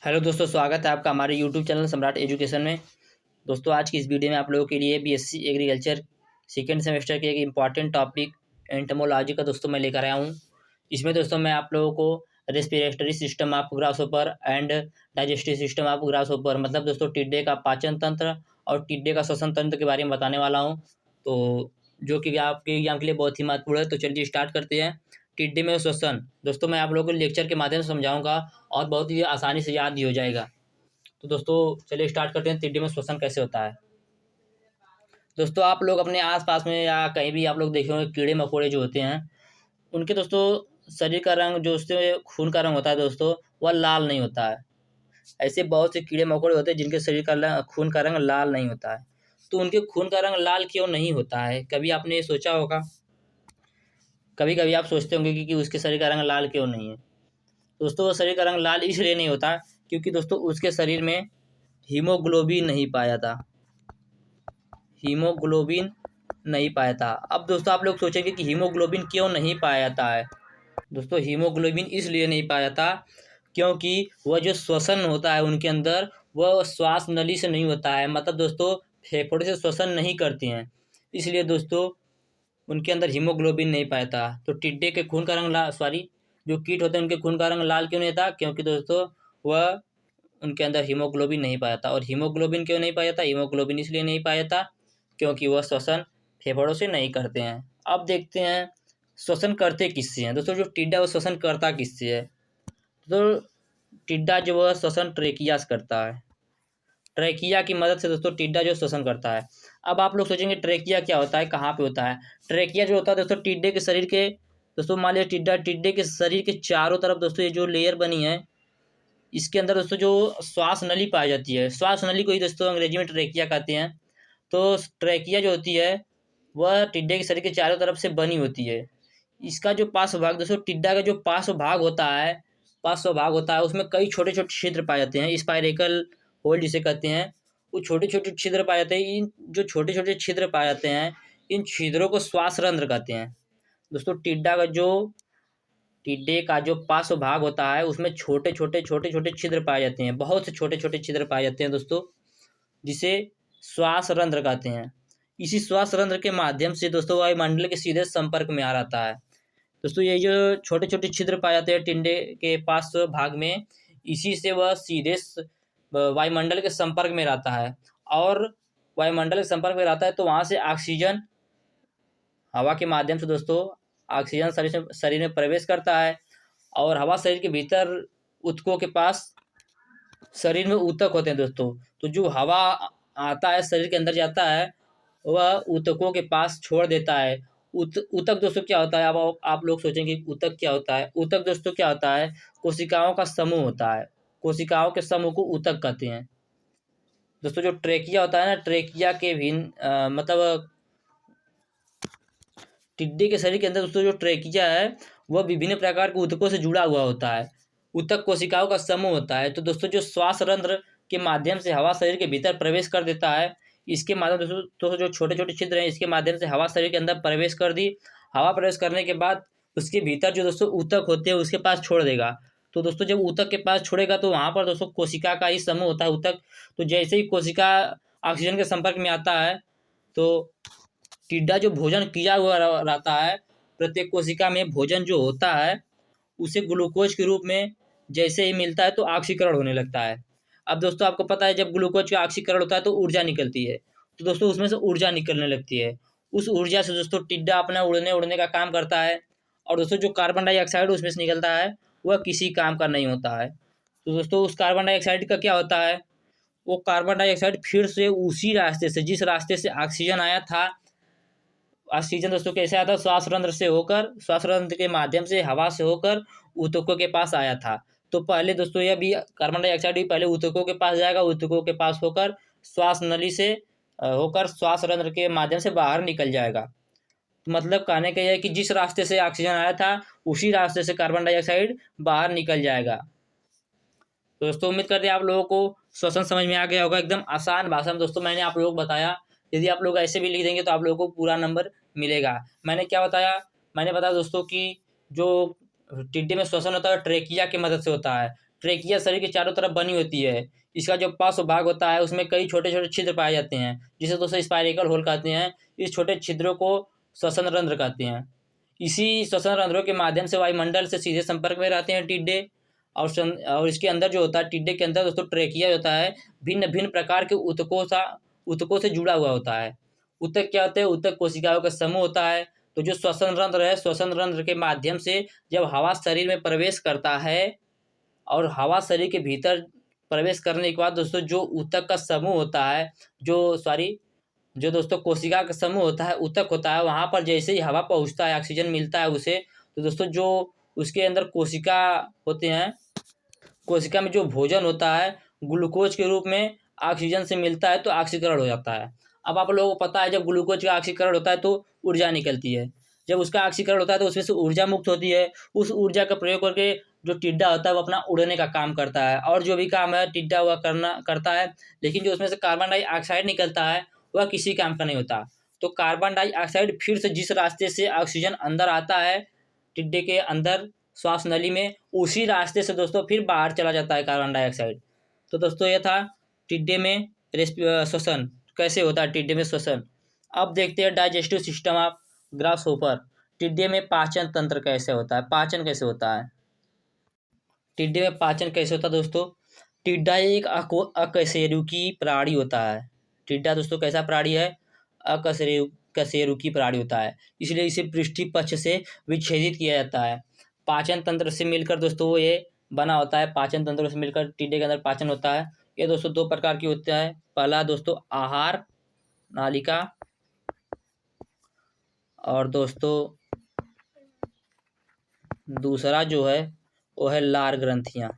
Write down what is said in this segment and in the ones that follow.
Hello दोस्तों, स्वागत है आपका हमारे यूट्यूब चैनल सम्राट एजुकेशन में। दोस्तों, आज की इस वीडियो में आप लोगों के लिए बीएससी एग्रीकल्चर सेकेंड सेमेस्टर के एक इम्पॉर्टेंट टॉपिक एंटोमोलॉजी का दोस्तों मैं लेकर आया हूँ। इसमें दोस्तों मैं आप लोगों को respiratory system of grasshopper and digestive system of grasshopper मतलब दोस्तों टिड्डे का पाचन तंत्र और टिड्डे का श्वसन तंत्र के बारे में बताने वाला हूँ। तो जो कि आपके एग्जाम के लिए बहुत ही महत्वपूर्ण है। तो चलिए स्टार्ट करते हैं। टिड्डे में श्वसन दोस्तों मैं आप लोगों को लेक्चर के माध्यम से समझाऊंगा और बहुत ही आसानी से याद भी हो जाएगा। तो दोस्तों चलिए स्टार्ट करते हैं। टिड्डे में श्वसन कैसे होता है। दोस्तों आप लोग अपने आसपास में या कहीं भी आप लोग देखे होंगे कीड़े मकोड़े जो होते हैं उनके दोस्तों शरीर का रंग जो उससे खून का रंग होता है दोस्तों वह लाल नहीं होता है। ऐसे बहुत से कीड़े मकोड़े होते हैं जिनके शरीर का खून का रंग लाल नहीं होता है। तो उनके खून का रंग लाल क्यों नहीं होता है, कभी आपने ये सोचा होगा? कभी कभी आप सोचते होंगे कि उसके शरीर का रंग लाल क्यों नहीं है। दोस्तों वो शरीर का रंग लाल इसलिए नहीं होता क्योंकि दोस्तों उसके शरीर में हीमोग्लोबिन नहीं पाया था। हीमोग्लोबिन नहीं पाया था। अब दोस्तों आप लोग सोचेंगे कि हीमोग्लोबिन क्यों नहीं पाया था है। दोस्तों हीमोग्लोबिन इसलिए नहीं पाया था क्योंकि वह जो श्वसन होता है उनके अंदर वह श्वास नली से नहीं होता है, मतलब दोस्तों फेफड़े से श्वसन नहीं करते हैं। इसलिए दोस्तों उनके अंदर हीमोग्लोबिन नहीं पाया था। तो टिड्डे के खून का रंग लाल, सॉरी, जो कीट होते हैं उनके खून का रंग लाल क्यों नहीं था? क्योंकि दोस्तों वह उनके अंदर हीमोग्लोबिन नहीं पाया था। और हीमोग्लोबिन क्यों नहीं पाया था? हीमोग्लोबिन इसलिए नहीं पाया था क्योंकि वह श्वसन फेफड़ों से नहीं करते हैं। अब देखते हैं श्वसन करते किससे हैं। दोस्तों जो टिड्डा है वो श्वसन करता किससे है? तो टिड्डा जो वह श्वसन ट्रेकिया से करता है। ट्रेकिया की मदद से दोस्तों टिड्डा जो श्वसन करता है। अब आप लोग सोचेंगे ट्रेकिया क्या होता है, कहाँ पे होता है? ट्रेकिया जो होता है दोस्तों टिड्डे के शरीर के, दोस्तों मान लिया टिड्डे के शरीर के चारों तरफ दोस्तों ये जो लेयर बनी है इसके अंदर दोस्तों जो श्वास नली पाई जाती है, श्वास नली को ही दोस्तों अंग्रेजी में ट्रेकिया कहते हैं। तो ट्रेकिया जो होती है वह टिड्डे के शरीर के चारों तरफ से बनी होती है। इसका जो पार्श्व भाग दोस्तों टिड्डा का जो पार्श्व भाग होता है उसमें कई छोटे छोटे छिद्र पाए जाते हैं, स्पाइरेकल होल जिसे कहते हैं। वो छोटे छोटे छिद्र पाए जाते हैं। इन जो छोटे छोटे छिद्र पाए जाते हैं इन छिद्रों को श्वास रंध्र कहते हैं। दोस्तों टिड्डे का जो पार्श्व भाग होता है उसमें छोटे छोटे छिद्र पाए जाते हैं, बहुत से छोटे छोटे छिद्र पाए जाते हैं दोस्तों, जिसे श्वास रंध्र कहते हैं। इसी श्वास रंध्र के माध्यम से दोस्तों वायुमंडल के सीधे संपर्क में आ रहता है। दोस्तों ये जो छोटे छोटे छिद्र पाए जाते हैं टिड्डे के पार्श्व भाग में, इसी से वह सीधे वायुमंडल के संपर्क में रहता है। और वायुमंडल के संपर्क में रहता है तो वहाँ से ऑक्सीजन हवा के माध्यम से दोस्तों ऑक्सीजन शरीर में प्रवेश करता है। और हवा शरीर के भीतर ऊतकों के पास, शरीर में ऊतक होते हैं दोस्तों, तो जो हवा आता है शरीर के अंदर जाता है वह ऊतकों के पास छोड़ देता है। ऊतक दोस्तों क्या होता है? अब आप लोग सोचेंगे ऊतक क्या होता है। ऊतक दोस्तों क्या होता है? कोशिकाओं का समूह होता है। कोशिकाओं के समूह को ऊतक कहते हैं। दोस्तों जो ट्रेकिया होता है ना, ट्रेकिया के भिन्न मतलब टिड्डे के शरीर के अंदर दोस्तों जो ट्रेकिया है वह विभिन्न प्रकार के ऊतकों से जुड़ा हुआ होता है। ऊतक कोशिकाओं का समूह होता है। तो दोस्तों जो श्वास रंध्र के माध्यम से हवा शरीर के भीतर प्रवेश कर देता है, इसके माध्यम दोस्तों जो छोटे छोटे छिद्र हैं इसके माध्यम से हवा शरीर के अंदर प्रवेश कर दी। हवा प्रवेश करने के बाद उसके भीतर जो दोस्तों ऊतक होते हैं उसके पास छोड़ देगा। तो दोस्तों जब ऊतक के पास छोड़ेगा तो वहाँ पर दोस्तों कोशिका का ही समूह होता है ऊतक। तो जैसे ही कोशिका ऑक्सीजन के संपर्क में आता है तो टिड्डा जो भोजन किया हुआ रहता है, प्रत्येक कोशिका में भोजन जो होता है उसे ग्लूकोज के रूप में जैसे ही मिलता है तो ऑक्सीकरण होने लगता है। अब दोस्तों आपको पता है जब ग्लूकोज का ऑक्सीकरण होता है तो ऊर्जा निकलती है। तो दोस्तों उसमें से ऊर्जा निकलने लगती है। उस ऊर्जा से दोस्तों टिड्डा अपना उड़ने का काम करता है। और दोस्तों जो कार्बन डाइऑक्साइड उसमें से निकलता है वह किसी काम का नहीं होता है। तो दोस्तों उस कार्बन डाइऑक्साइड का क्या होता है? वो कार्बन डाइऑक्साइड फिर से उसी रास्ते से, जिस रास्ते से ऑक्सीजन आया था, ऑक्सीजन दोस्तों कैसे आता है? श्वास रंध्र से होकर, श्वास रंध्र के माध्यम से हवा से होकर ऊतकों के पास आया था। तो पहले दोस्तों यह भी कार्बन डाइऑक्साइड भी पहले ऊतकों के पास जाएगा, ऊतकों के पास होकर श्वास नली से होकर श्वास रंध्र के माध्यम से बाहर निकल जाएगा। मतलब कहने का यह है कि जिस रास्ते से ऑक्सीजन आया था उसी रास्ते से कार्बन डाइऑक्साइड बाहर निकल जाएगा। तो दोस्तों उम्मीद करते हैं आप लोगों को श्वसन समझ में आ गया होगा। एकदम आसान भाषा में दोस्तों मैंने आप लोगों को बताया। यदि आप लोग ऐसे भी लिख देंगे तो आप लोगों को पूरा नंबर मिलेगा। मैंने क्या बताया? मैंने बताया दोस्तों कि जो टिड्डे में श्वसन होता है ट्रेकिया की मदद से होता है। ट्रेकिया शरीर के चारों तरफ बनी होती है। इसका जो पार्श्व भाग होता है उसमें कई छोटे छोटे छिद्र पाए जाते हैं, जिसे दोस्तों स्पाइरेकल होल कहते हैं। इस छोटे छिद्रों को श्वसन रंध्र कहते हैं। इसी श्वसन रंध्रों के माध्यम से वायुमंडल से सीधे संपर्क में रहते हैं टिड्डे। और इसके अंदर जो होता है, टिड्डे के अंदर दोस्तों ट्रेकिया होता है, भिन्न भिन्न प्रकार के ऊतकों से जुड़ा हुआ होता है। ऊतक क्या होते हैं? ऊतक कोशिकाओं का समूह होता है। तो जो श्वसन रंध्र है, श्वसन रंध्र के माध्यम से जब हवा शरीर में प्रवेश करता है और हवा शरीर के भीतर प्रवेश करने के बाद दोस्तों जो ऊतक का समूह होता है, जो दोस्तों कोशिका का समूह होता है, ऊतक होता है, वहाँ पर जैसे ही हवा पहुँचता है, ऑक्सीजन मिलता है उसे, तो दोस्तों जो उसके अंदर कोशिका होते हैं, कोशिका में जो भोजन होता है ग्लूकोज के रूप में ऑक्सीजन से मिलता है, तो ऑक्सीकरण हो जाता है। अब आप लोगों को पता है जब ग्लूकोज का ऑक्सीकरण होता है तो ऊर्जा निकलती है। जब उसका ऑक्सीकरण होता है तो उसमें से ऊर्जा मुक्त होती है। उस ऊर्जा का प्रयोग करके जो टिड्डा होता है वो अपना उड़ने का काम करता है, और जो भी काम है टिड्डा वह करता है। लेकिन जो उसमें से कार्बन डाइऑक्साइड निकलता है वह किसी काम का नहीं होता। तो कार्बन डाइऑक्साइड फिर से जिस रास्ते से ऑक्सीजन अंदर आता है टिड्डे के अंदर श्वास नली में, उसी रास्ते से दोस्तों फिर बाहर चला जाता है कार्बन डाइऑक्साइड। तो दोस्तों ये था टिड्डे में श्वसन कैसे होता है, टिड्डे में श्वसन। अब देखते हैं डाइजेस्टिव सिस्टम ऑफ ग्रासहोपर। टिड्डे में पाचन तंत्र कैसे होता है, पाचन कैसे होता है। टिड्डे में पाचन कैसे होता है दोस्तों? टिड्डा एक अकशेरुकी प्राणी होता है। टिड्डा दोस्तों कैसा प्राणी है? अकशेरुकी प्राणी होता है, इसलिए इसे पृष्ठीय पक्ष से विच्छेदित किया जाता है। पाचन तंत्र से मिलकर दोस्तों वो ये बना होता है। पाचन तंत्र से मिलकर टिड्डे के अंदर पाचन होता है। ये दोस्तों दो प्रकार की होता है। पहला दोस्तों आहार नालिका, और दोस्तों दूसरा जो है वो है लार ग्रंथियां।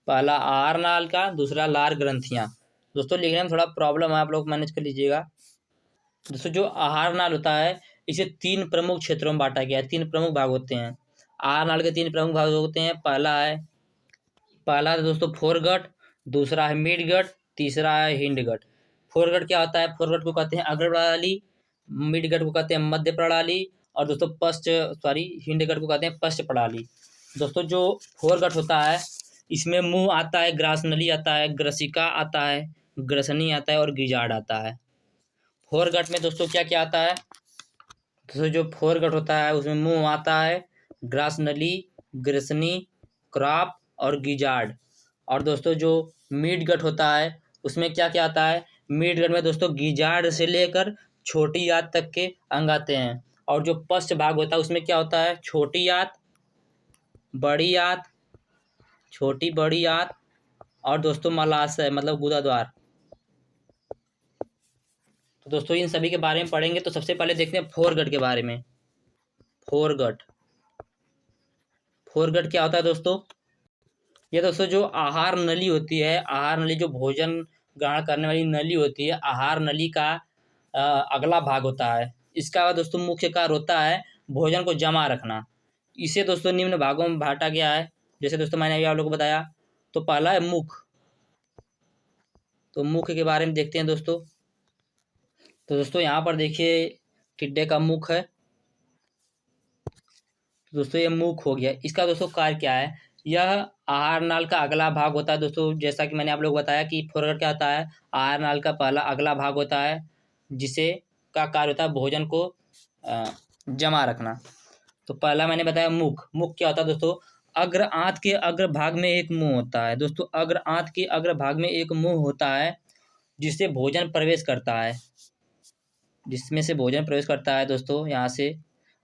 पहला आहार नाल का, दूसरा लार ग्रंथियां। दोस्तों लिखने में थोड़ा प्रॉब्लम है, आप लोग मैनेज कर लीजिएगा। दोस्तों जो आहार नाल होता है इसे 3 प्रमुख क्षेत्रों में बांटा गया है। 3 प्रमुख भाग होते हैं। आहार नाल के 3 प्रमुख भाग होते हैं। पहला है दोस्तों फोरगट, दूसरा है मिडगट, तीसरा है हिंडगट। फोरगट क्या होता है? फोरगट को कहते हैं अग्र प्रणाली, मिडगट को कहते हैं मध्य प्रणाली, और दोस्तों हिंडगट को कहते हैं पश्च प्रणाली। दोस्तों जो फोरगट होता है इसमें मुंह आता है, ग्रास नली आता है, ग्रसिका आता है, ग्रसनी आता है और गिजार्ड आता है। फोरगट में दोस्तों क्या क्या आता है? दोस्तों जो फोरगट होता है उसमें मुंह आता है, ग्रास नली, ग्रसनी, क्रॉप और गिजार्ड। और दोस्तों जो मिडगट होता है उसमें क्या क्या आता है? मिडगट में दोस्तों गिजार्ड से लेकर छोटी आंत तक के अंग आते हैं। और जो पश्च भाग होता है उसमें क्या होता है? छोटी आंत, बड़ी आंत, छोटी बड़ी आंत, और दोस्तों मलाशय मतलब गुदाद्वार। तो दोस्तों इन सभी के बारे में पढ़ेंगे। तो सबसे पहले देखते हैं फोरगट के बारे में। फोरगट क्या होता है दोस्तों? ये दोस्तों जो आहार नली होती है, आहार नली जो भोजन ग्रहण करने वाली नली होती है, आहार नली का अगला भाग होता है। इसका दोस्तों मुख्य कार्य होता है भोजन को जमा रखना। इसे दोस्तों निम्न भागों में बांटा गया है, जैसे दोस्तों मैंने अभी आप लोगों को बताया। तो पहला है मुख। तो मुख के बारे में देखते हैं दोस्तों। तो दोस्तों यहाँ पर देखिए टिड्डे का मुख है। तो दोस्तों ये मुख हो गया। इसका दोस्तों कार्य क्या है? यह आहार नाल का अगला भाग होता है दोस्तों। जैसा कि मैंने आप लोग को बताया कि फोरगट क्या होता है? आहार नाल का पहला अगला भाग होता है, जिसे का कार्य होता है भोजन को जमा रखना। तो पहला मैंने बताया मुख। मुख क्या होता है दोस्तों? अग्र आंत के अग्र भाग में एक मुंह होता है दोस्तों। अग्र आंत के अग्र भाग में एक मुंह होता है जिससे भोजन प्रवेश करता है, जिसमें से भोजन प्रवेश करता है दोस्तों। यहाँ से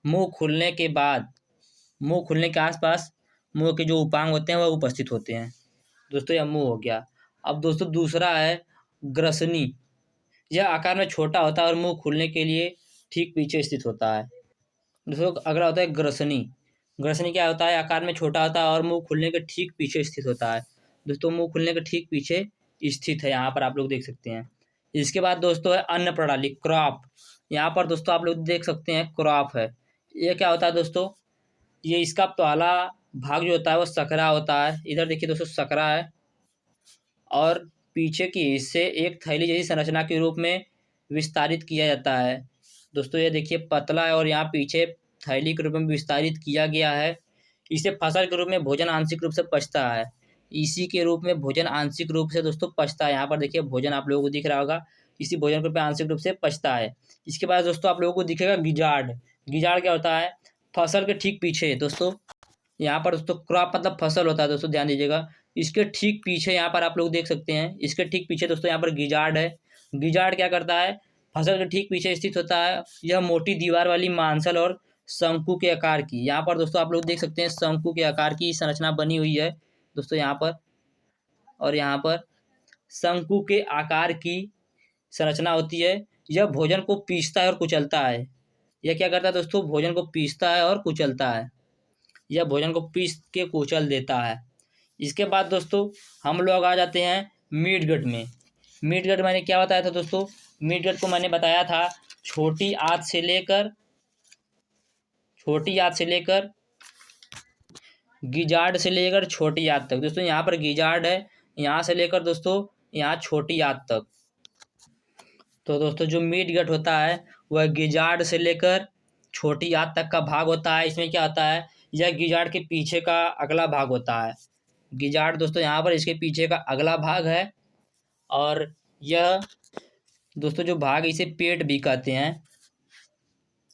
मुंह खुलने के बाद, मुंह खुलने के आसपास मुंह के जो उपांग होते हैं वह उपस्थित होते हैं। दोस्तों यह मुंह हो गया। अब दोस्तों दूसरा है ग्रसनी। यह आकार में छोटा होता है और मुंह खुलने के लिए ठीक पीछे स्थित होता है। दोस्तों अगला होता है ग्रसनी। ग्रसनी क्या होता है? आकार में छोटा होता है और मुंह खुलने के ठीक पीछे स्थित होता है। दोस्तों मुंह खुलने के ठीक पीछे स्थित है, यहाँ पर आप लोग देख सकते हैं। इसके बाद दोस्तों है अन्न प्रणाली, क्रॉप। यहाँ पर दोस्तों आप लोग देख सकते हैं क्रॉप है। ये क्या होता है दोस्तों? ये इसका पहला भाग जो होता है वो सकरा होता है। इधर देखिए दोस्तों सकरा है, और पीछे की हिस्से एक थैली जैसी संरचना के रूप में विस्तारित किया जाता है। दोस्तों ये देखिए पतला है और यहाँ पीछे थैली के रूप में विस्तारित किया गया है। इसे फसल के रूप में भोजन आंशिक रूप से पचता है। इसी के रूप में भोजन आंशिक रूप से दोस्तों पचता है। यहाँ पर देखिए भोजन आप लोगों को दिख रहा होगा, इसी भोजन के रूप में आंशिक रूप से पचता है। इसके बाद दोस्तों आप लोगों को दिखेगा गिजार्ड। गिजार्ड क्या होता है? फसल के ठीक पीछे दोस्तों, यहाँ पर दोस्तों क्रॉप मतलब फसल होता है दोस्तों, ध्यान दीजिएगा। इसके ठीक पीछे यहाँ पर आप लोग देख सकते हैं, इसके ठीक पीछे दोस्तों यहाँ पर गिजार्ड है। गिजार्ड क्या करता है? फसल के ठीक पीछे स्थित होता है। यह मोटी दीवार वाली मांसल और शंकु के आकार की, यहाँ पर दोस्तों आप लोग देख सकते हैं शंकु के आकार की संरचना बनी हुई है दोस्तों यहाँ पर, और यहाँ पर शंकु के आकार की संरचना होती है। यह भोजन को पीसता है और कुचलता है। यह क्या करता है दोस्तों? भोजन को पीसता है और कुचलता है। यह भोजन को पीस के कुचल देता है। इसके बाद दोस्तों हम लोग आ जाते हैं मीट गट में। मीट गट मैंने क्या बताया था दोस्तों? मीट गट को मैंने बताया था छोटी आंत से लेकर गिजार्ड से लेकर छोटी आंत तक। दोस्तों यहाँ पर गिजार्ड है, यहाँ से लेकर दोस्तों यहाँ छोटी आंत तक। तो दोस्तों जो मीट गट होता है वह गिजार्ड से लेकर छोटी आंत तक का भाग होता है। इसमें क्या होता है? यह गिजार्ड के पीछे का अगला भाग होता है। गिजार्ड दोस्तों यहाँ पर इसके पीछे का अगला भाग है, और यह दोस्तों जो भाग इसे पेट भी कहते हैं।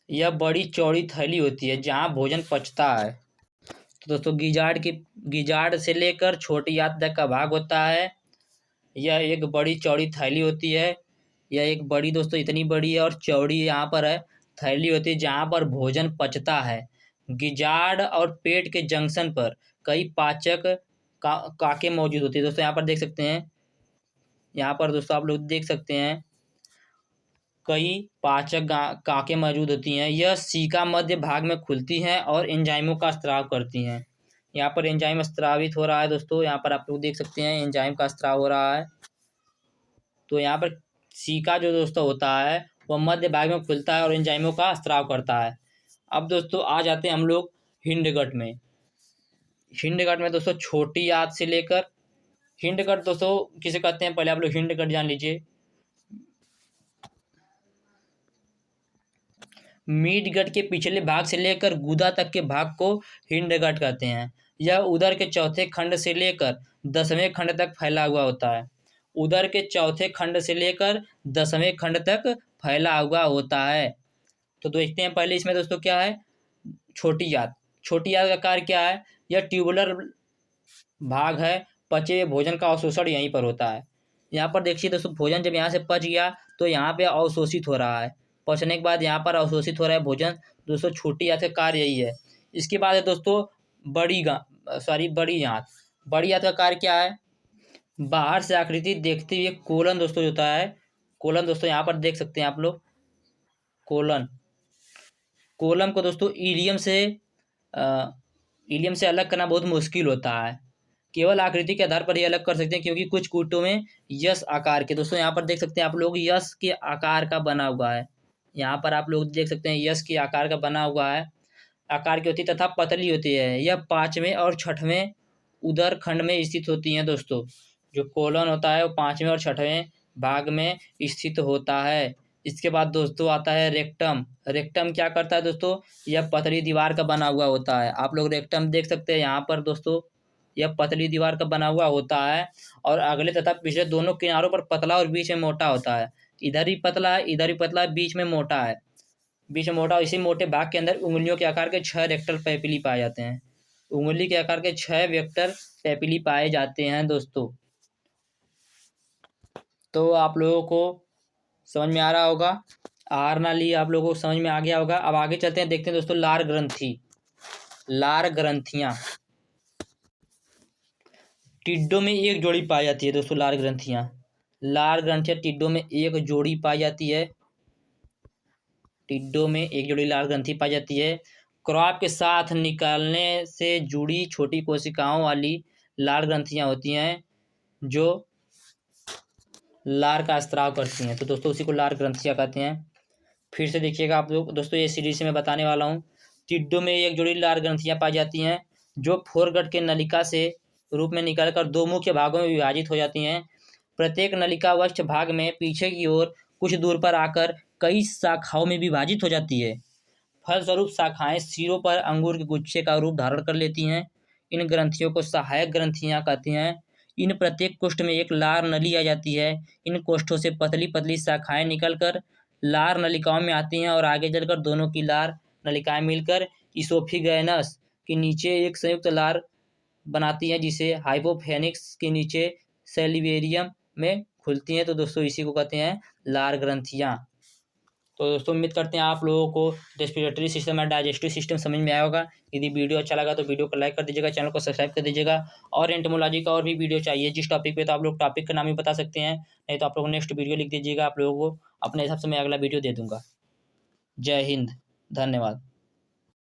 यह बड़ी चौड़ी थैली होती है जहाँ भोजन पचता है। तो दोस्तों गिजार्ड से लेकर छोटी आंत तक का भाग होता है। यह एक बड़ी चौड़ी थैली होती है। यह एक बड़ी दोस्तों इतनी बड़ी है और चौड़ी यहाँ पर है थैली होती है जहाँ पर भोजन पचता है। गिजार्ड और पेट के जंक्शन पर कई पाचक काके मौजूद होती है। दोस्तों यहाँ पर देख सकते हैं, यहाँ पर दोस्तों आप लोग देख सकते हैं कई पाचक काके मौजूद होती हैं। यह सीका मध्य भाग में खुलती हैं और एंजाइमों का स्त्राव करती हैं। यहाँ पर एंजाइम स्त्रावित हो रहा है दोस्तों, यहाँ पर आप लोग देख सकते हैं एंजाइम का स्त्राव हो रहा है। तो यहाँ पर सीका जो दोस्तों होता है वह मध्य भाग में खुलता है और एंजाइमों का स्त्राव करता है। अब दोस्तों आ जाते हैं हम लोग हिंडगट में। हिंडगट में दोस्तों छोटी आंत से लेकर, हिंडगट दोस्तों किसे कहते हैं पहले आप लोग हिंडगट जान लीजिए। मीट गट के पिछले भाग से लेकर गुदा तक के भाग को हिंडगट कहते हैं। यह उदर के चौथे खंड से लेकर 10वें खंड तक फैला हुआ होता है। उदर के चौथे खंड से लेकर 10वें खंड तक फैला हुआ होता है। तो देखते हैं पहले इसमें दोस्तों क्या है? छोटी आंत। छोटी आंत का कार्य क्या है? यह ट्यूबुलर भाग है। पचे हुए भोजन का अवशोषण यहीं पर होता है। यहाँ पर देखिए दोस्तों भोजन जब यहाँ से पच गया तो यहाँ पे अवशोषित हो रहा है। पचने के बाद यहाँ पर अवशोषित हो रहा है भोजन। दोस्तों छोटी आंत का कार्य यही है। इसके बाद है दोस्तों बड़ी आंत। बड़ी आंत का कार्य क्या है? बाहर से आकृति देखते हुए कोलन दोस्तों होता है। कोलन दोस्तों यहाँ पर देख सकते हैं आप लोग, कोलम को दोस्तों इलियम से अलग करना बहुत मुश्किल होता है। केवल आकृति के आधार पर ही अलग कर सकते हैं, क्योंकि कुछ कूटों में यस आकार के, दोस्तों यहाँ पर देख सकते हैं आप लोग यस के आकार का बना हुआ है। यहाँ पर आप लोग देख सकते हैं यस के आकार का बना हुआ है, आकार की होती है तथा पतली होती है। यह 5वें और 6वें उदर खंड में स्थित होती हैं दोस्तों। जो कोलन होता है वो 5वें और 6वें भाग में स्थित होता है। इसके बाद दोस्तों आता है रेक्टम। रेक्टम क्या करता है दोस्तों? यह पतली दीवार का बना हुआ होता है। आप लोग रेक्टम देख सकते हैं यहाँ पर दोस्तों, यह पतली दीवार का बना हुआ होता है और अगले तथा पिछले दोनों किनारों पर पतला और बीच में मोटा होता है। इधर ही पतला है, इधर ही पतला है, बीच में मोटा है, बीच में मोटा। इसी मोटे भाग के अंदर उंगलियों के आकार के 6 रेक्टल पैपिली पाए जाते हैं। उंगली के आकार के 6 वेक्टर पैपिली पाए जाते हैं दोस्तों। तो आप लोगों को समझ में आ रहा होगा, आहार नाली आप लोगों को समझ में आ गया होगा। अब आगे चलते हैं, देखते हैं दोस्तों लार ग्रंथि। लार ग्रंथियां टिड्डों में एक जोड़ी पाई जाती है दोस्तों। लार ग्रंथियां टिड्डों में एक जोड़ी पाई जाती है। टिड्डों में एक जोड़ी लार ग्रंथि पाई जाती है। क्रॉप के साथ निकालने से जुड़ी छोटी कोशिकाओं वाली लार ग्रंथियां होती हैं जो लार का स्त्राव करती हैं। तो दोस्तों उसी को लार ग्रंथियां कहते हैं। फिर से देखिएगा आप लोग दोस्तों, ये सीरीज से मैं बताने वाला हूँ। टिड्डों में एक जोड़ी लार ग्रंथियां पाई जाती हैं जो फोरगट के नलिका से रूप में निकलकर 2 मुख्य भागों में विभाजित हो जाती हैं। प्रत्येक नलिका वक्ष भाग में पीछे की ओर कुछ दूर पर आकर कई शाखाओं में विभाजित हो जाती है। फलस्वरूप शाखाएं सिरों पर अंगूर के गुच्छे का रूप धारण कर लेती हैं। इन ग्रंथियों को सहायक ग्रंथियां कहते हैं। इन प्रत्येक कोष्ठ में एक लार नली आ जाती है। इन कोष्ठों से पतली पतली शाखाएं निकलकर लार नलिकाओं में आती हैं और आगे चलकर दोनों की लार नलिकाएं मिलकर इसोफिगैनस के नीचे एक संयुक्त लार बनाती हैं, जिसे हाइपोफेनिक्स के नीचे सेलिवेरियम में खुलती हैं। तो दोस्तों इसी को कहते हैं लार ग्रंथियां। तो दोस्तों उम्मीद करते हैं आप लोगों को रेस्पिरेटरी सिस्टम और डाइजेस्टिव सिस्टम समझ में आया होगा। यदि वीडियो अच्छा लगा तो वीडियो को लाइक कर दीजिएगा, चैनल को सब्सक्राइब कर दीजिएगा। और एंटोमोलॉजी का और भी वीडियो चाहिए जिस टॉपिक पे, तो आप लोग टॉपिक का नाम भी बता सकते हैं, नहीं तो आप लोग नेक्स्ट वीडियो लिख दीजिएगा, आप लोगों को अपने हिसाब से मैं अगला वीडियो दे दूंगा। जय हिंद, धन्यवाद।